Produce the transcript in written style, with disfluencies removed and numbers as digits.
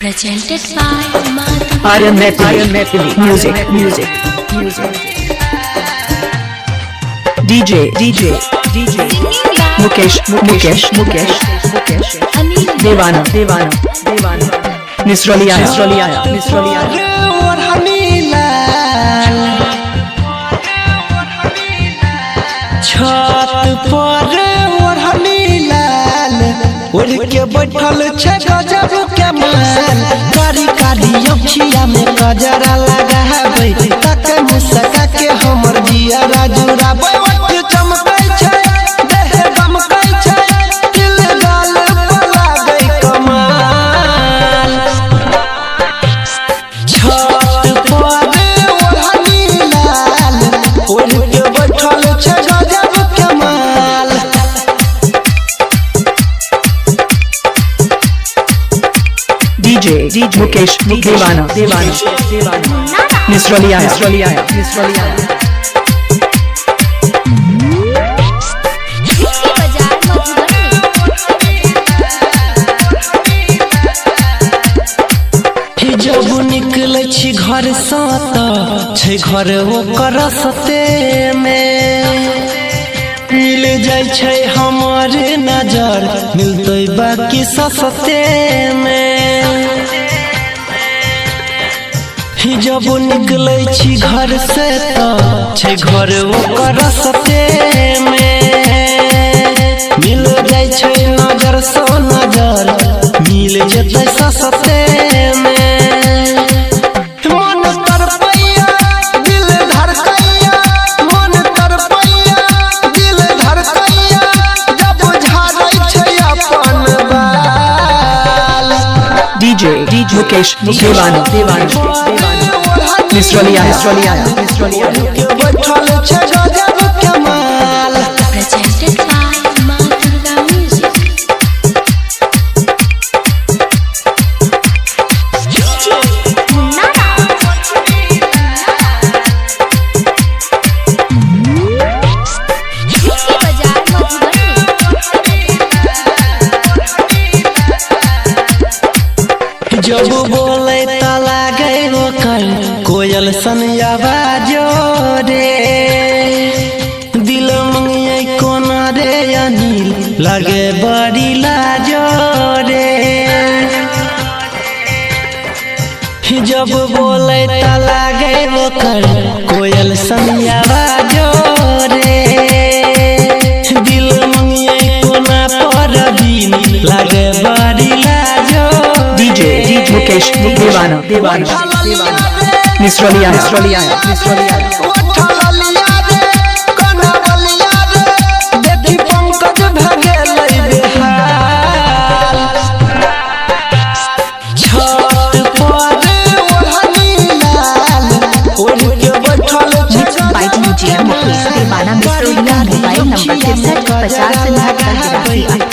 Presented by Madhu. Aryan Methili. Music. DJ. Mukesh. Devana. Nisrali Aya. छत पर ओढ़नी लाल ओढ़ के बैठल छे गजब के माल कारी अखिया में गजरा लगाबै तक मुस्का के हमर जिया जुड़ाबै ओठ चमकै छै देह गमकै छै दिल गाल पर लागै कमाल छत पर ओढ़नी लाल ओढ़ के बैठल छे गजब के माल DJ Mukesh. Devana. Nisrali Aya. जब निकलै छी घर सँ त छै घर ओकर सते में मिल जाय छै हमर नजर मिलतै बाकी सस्ते में जब निकलै छी घर से त छै घर ओकर सते में मिल जाय छै नजर सँ नजर मिल जेतै सस्ते में मन तरपैया दिल धड़कैया मन तरपैया दिल धड़कैया जब झाड़ै छै अपन बाल DJ Mukesh. Devana. Nisrali Aya. के बैठल छै गजब के माल Presented by Madhu Music. जब बोले त लागे ओकर कोयल सन आवाजो रे दिल मंगिए कोना रे अनिल लागे बड़ी लाजो रे जब बोले त लागे ओकर कोयल सन आवाजो रे दिल मंगिए कोना पर दिन लागे बड़ी Lajo DJ Mukesh. Devana. Nisrali Aya. देखी पंकज भगेलै बेहाल छत पर ओढ़नी लाल ओढ़ के बैठल छै by DJ Mukesh Devana Misrolia, mobile number 63 50 69 83